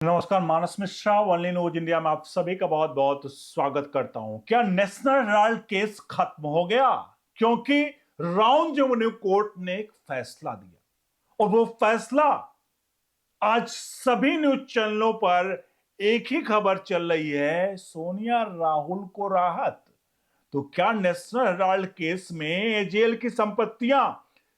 नमस्कार, मानस Mishra only news India में आप सभी का बहुत बहुत स्वागत करता हूं। क्या नेशनल हेराल्ड केस खत्म हो गया? क्योंकि राउंड रेवेन्यू कोर्ट ने एक फैसला दिया और वो फैसला आज सभी न्यूज चैनलों पर एक ही खबर चल रही है, सोनिया राहुल को राहत। तो क्या नेशनल हेराल्ड केस में एजेएल की संपत्तियां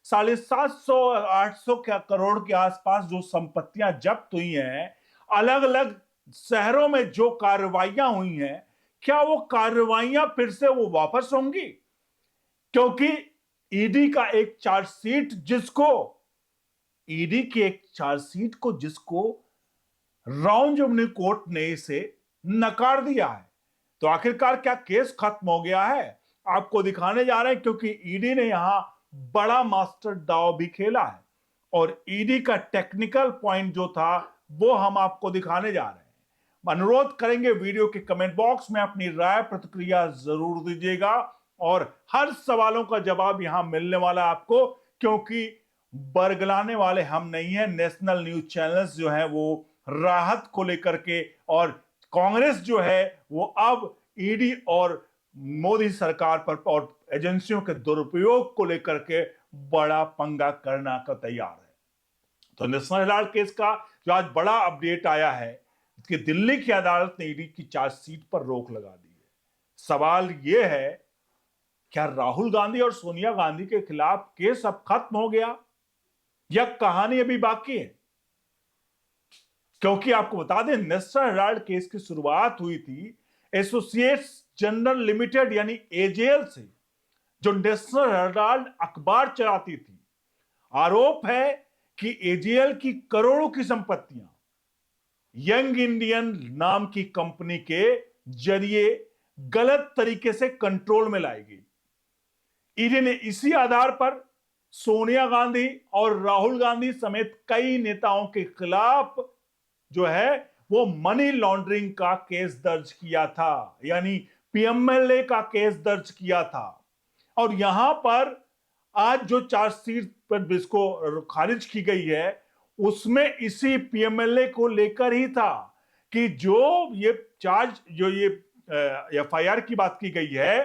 750 800 करोड़ के आसपास जो संपत्तियां जब्त हुई हैं, अलग अलग शहरों में जो कार्रवाइयां हुई हैं, क्या वो कार्रवाइयां फिर से वो वापस होंगी? क्योंकि ईडी का एक चार्जशीट जिसको ईडी की एक चार्जशीट को जिसको राउंड रेवेन्यू कोर्ट ने इसे नकार दिया है। तो आखिरकार क्या केस खत्म हो गया है? आपको दिखाने जा रहे हैं, क्योंकि ईडी ने यहां बड़ा मास्टर दांव भी खेला है और ईडी का टेक्निकल पॉइंट जो था वो हम आपको दिखाने जा रहे हैं। अनुरोध करेंगे वीडियो के कमेंट बॉक्स में अपनी राय प्रतिक्रिया जरूर दीजिएगा और हर सवालों का जवाब यहां मिलने वाला आपको, क्योंकि बरगलाने वाले हम नहीं हैं। नेशनल न्यूज चैनल्स जो है वो राहत को लेकर के, और कांग्रेस जो है वो अब ईडी और मोदी सरकार पर और एजेंसियों के दुरुपयोग को लेकर के बड़ा पंगा करना का तैयार है। तो नेशनल हेराल्ड केस का जो आज बड़ा अपडेट आया है कि दिल्ली की अदालत ने ईडी की चार्जशीट पर रोक लगा दी है। सवाल यह है, क्या राहुल गांधी और सोनिया गांधी के खिलाफ केस अब खत्म हो गया या कहानी अभी बाकी है? क्योंकि आपको बता दें, नेशनल हेराल्ड केस की शुरुआत हुई थी एसोसिएट्स जनरल लिमिटेड यानी एजेएल से, जो नेशनल हेराल्ड अखबार चलाती थी। आरोप है कि एजेएल की करोड़ों की संपत्तियां यंग इंडियन नाम की कंपनी के जरिए गलत तरीके से कंट्रोल में लाई गई। ईडी ने इसी आधार पर सोनिया गांधी और राहुल गांधी समेत कई नेताओं के खिलाफ जो है वो मनी लॉन्ड्रिंग का केस दर्ज किया था, यानी पीएमएलए का केस दर्ज किया था। और यहां पर आज जो चार्जशीट पर जिसको खारिज की गई है उसमें इसी पीएमएलए को लेकर ही था कि जो ये चार्ज जो ये एफआईआर की बात की गई है,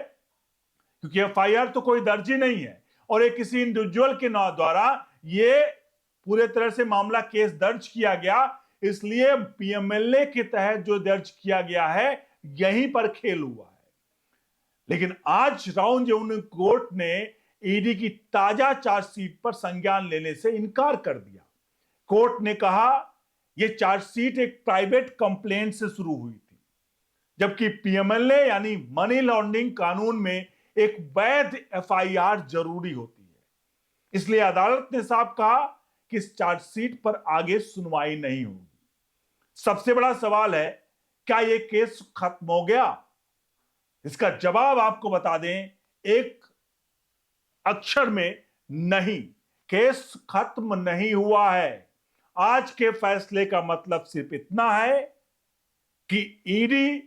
क्योंकि एफआईआर तो कोई दर्ज ही नहीं है और एक किसी इंडिविजुअल के नाम द्वारा ये पूरे तरह से मामला केस दर्ज किया गया, इसलिए पीएमएलए के तहत जो दर्ज किया गया है यहीं पर खेल हुआ है। लेकिन आज राउंड रेवेन्यू कोर्ट ने ईडी की ताजा चार्जशीट पर संज्ञान लेने से इनकार कर दिया। कोर्ट ने कहा यह चार्जशीट एक प्राइवेट कंप्लेंट से शुरू हुई थी, जबकि पीएमएलए यानी मनी लॉन्ड्रिंग कानून में एक वैध एफआईआर जरूरी होती है। इसलिए अदालत ने साफ कहा कि इस चार्जशीट पर आगे सुनवाई नहीं होगी। सबसे बड़ा सवाल है, क्या यह केस खत्म हो गया? इसका जवाब आपको बता दें, एक अक्षर में नहीं। केस खत्म नहीं हुआ है। आज के फैसले का मतलब सिर्फ इतना है कि ईडी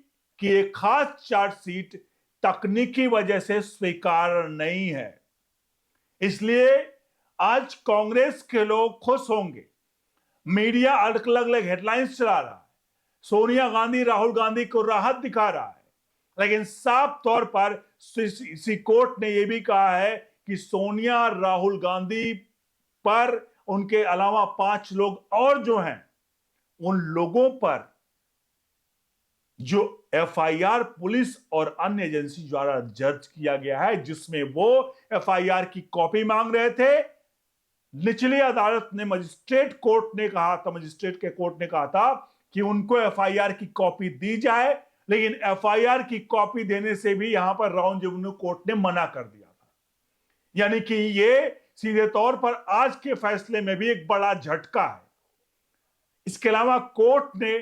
की एक खास चार्जशीट तकनीकी वजह से स्वीकार नहीं है। इसलिए आज कांग्रेस के लोग खुश होंगे। मीडिया अलग अलग हेडलाइंस चला रहा है, सोनिया गांधी राहुल गांधी को राहत दिखा रहा है, लेकिन साफ तौर पर इसी कोर्ट ने यह भी कहा है कि सोनिया राहुल गांधी पर उनके अलावा 5 लोग और जो हैं, उन लोगों पर जो एफआईआर पुलिस और अन्य एजेंसी द्वारा दर्ज किया गया है, जिसमें वो एफआईआर की कॉपी मांग रहे थे, निचली अदालत ने मजिस्ट्रेट के कोर्ट ने कहा था कि उनको एफआईआर की कॉपी दी जाए, लेकिन एफआईआर की कॉपी देने से भी यहां पर राउंड रेवेन्यू कोर्ट ने मना कर दिया था। यानी कि ये सीधे तौर पर आज के फैसले में भी एक बड़ा झटका है। इसके अलावा कोर्ट ने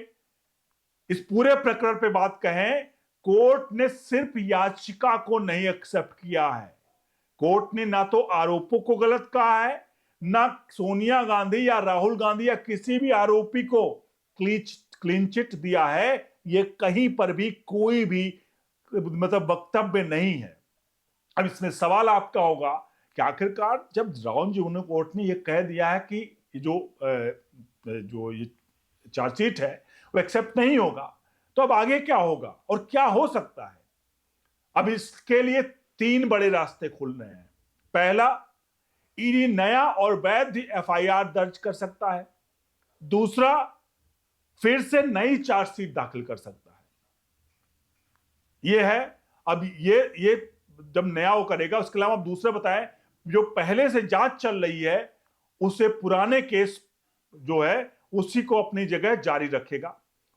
इस पूरे प्रकरण पे बात कहें, कोर्ट ने सिर्फ याचिका को नहीं एक्सेप्ट किया है। कोर्ट ने ना तो आरोपों को गलत कहा है, ना सोनिया गांधी या राहुल गांधी या किसी भी आरोपी को क्लीन चिट दिया है। ये कहीं पर भी कोई भी मतलब वक्तव्य नहीं है। अब इसमें सवाल आपका होगा कि आखिरकार जब राउंड रेवेन्यू कोर्ट ने यह कह दिया है कि जो ये चार्जशीट है वो एक्सेप्ट नहीं होगा, तो अब आगे क्या होगा और क्या हो सकता है? अब इसके लिए 3 बड़े रास्ते खुल रहे हैं। पहला, ईडी नया और वैध एफआईआर दर्ज कर सकता है। दूसरा, फिर से नई चार्जशीट दाखिल कर सकता है। ये है। अब ये जब नया वो करेगा, उसके अलावा दूसरा बताएं, जो पहले से जांच चल रही है उसे पुराने केस जो है उसी को अपनी जगह जारी रखेगा।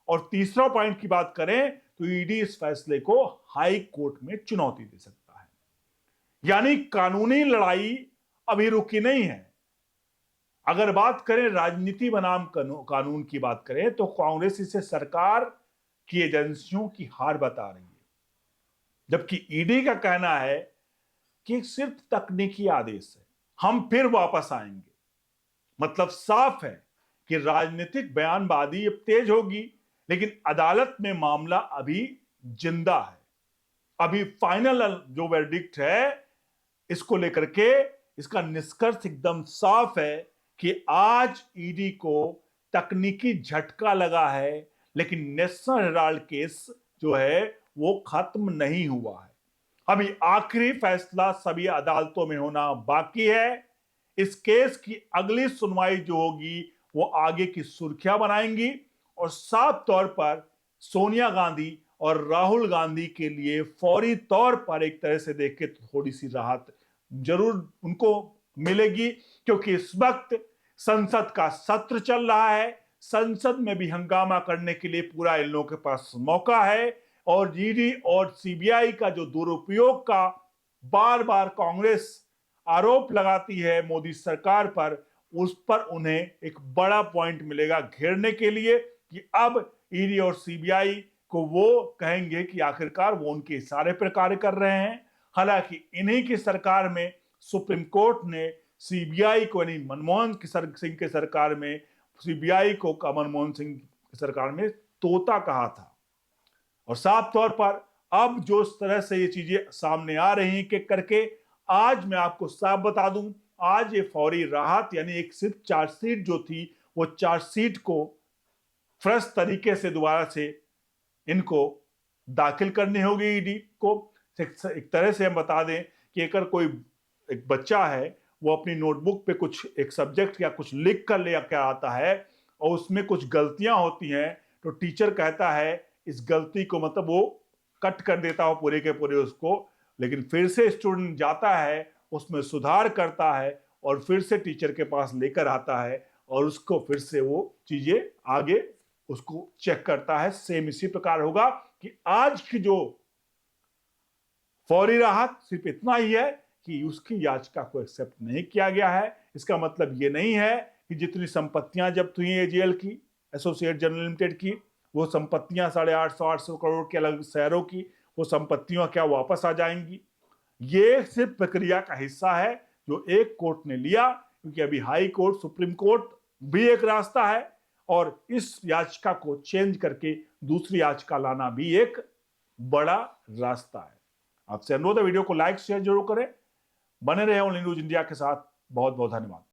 और तीसरा पॉइंट की बात करें तो ईडी इस फैसले को हाई कोर्ट में चुनौती दे सकता है। यानी कानूनी लड़ाई अभी रुकी नहीं है। अगर बात करें राजनीति बनाम कानून की बात करें तो कांग्रेस इसे सरकार की एजेंसियों की हार बता रही है, जबकि ईडी का कहना है कि सिर्फ तकनीकी आदेश है, हम फिर वापस आएंगे। मतलब साफ है कि राजनीतिक बयानबाजी अब तेज होगी, लेकिन अदालत में मामला अभी जिंदा है। अभी फाइनल जो वर्डिक्ट है इसको लेकर के इसका निष्कर्ष एकदम साफ है कि आज ईडी को तकनीकी झटका लगा है, लेकिन नेशनल हेराल्ड केस जो है वो खत्म नहीं हुआ है। अभी आखिरी फैसला सभी अदालतों में होना बाकी है। इस केस की अगली सुनवाई जो होगी वो आगे की सुर्खियां बनाएंगी और साफ तौर पर सोनिया गांधी और राहुल गांधी के लिए फौरी तौर पर एक तरह से देख के थोड़ी सी राहत जरूर उनको मिलेगी, क्योंकि इस वक्त संसद का सत्र चल रहा है। संसद में भी हंगामा करने के लिए पूरा इन लोगों के पास मौका है। और ईडी और सीबीआई का जो दुरुपयोग का बार बार कांग्रेस आरोप लगाती है मोदी सरकार पर, उस पर उन्हें एक बड़ा पॉइंट मिलेगा घेरने के लिए कि अब ईडी और सीबीआई को वो कहेंगे कि आखिरकार वो उनके इशारे पर कार्य कर रहे हैं। हालांकि इन्हीं की सरकार में सुप्रीम कोर्ट ने सीबीआई को, यानी मनमोहन सिंह के सरकार में सीबीआई को मनमोहन सिंह की सरकार में तोता कहा था। और साफ तौर पर अब जो इस तरह से ये चीजें सामने आ रही हैं कि करके, आज मैं आपको साफ बता दूं, आज ये फौरी राहत यानी एक सिर्फ चार्जशीट जो थी वो चार्जशीट को फ्रेश तरीके से दोबारा से इनको दाखिल करनी होगी ईडी को। एक तरह से हम बता दें कि अगर कोई एक बच्चा है वो अपनी नोटबुक पे कुछ एक सब्जेक्ट या कुछ लिख कर ले क्या आता है और उसमें कुछ गलतियां होती हैं, तो टीचर कहता है इस गलती को, मतलब वो कट कर देता हो पूरे के पूरे उसको, लेकिन फिर से स्टूडेंट जाता है उसमें सुधार करता है और फिर से टीचर के पास लेकर आता है और उसको फिर से वो चीजें आगे उसको चेक करता है। सेम इसी प्रकार होगा कि आज की जो फौरी राहत सिर्फ इतना ही है कि उसकी याचिका को एक्सेप्ट नहीं किया गया है। इसका मतलब ये नहीं है कि जितनी संपत्तियां जब्त हुई एजेएल की, एसोसिएट जनरल लिमिटेड की, वो संपत्तियां 850 करोड़ के अलग शेयरों की, वो संपत्तियां क्या वापस आ जाएंगी? ये सिर्फ प्रक्रिया का हिस्सा है जो एक कोर्ट ने लिया, क्योंकि अभी हाई कोर्ट, सुप्रीम कोर्ट भी एक रास्ता है और इस याचिका को चेंज करके दूसरी याचिका लाना भी एक बड़ा रास्ता है। आपसे अनुरोध है वीडियो को लाइक शेयर जरूर करें। बने रहे ओनली न्यूज इंडिया के साथ। बहुत बहुत धन्यवाद।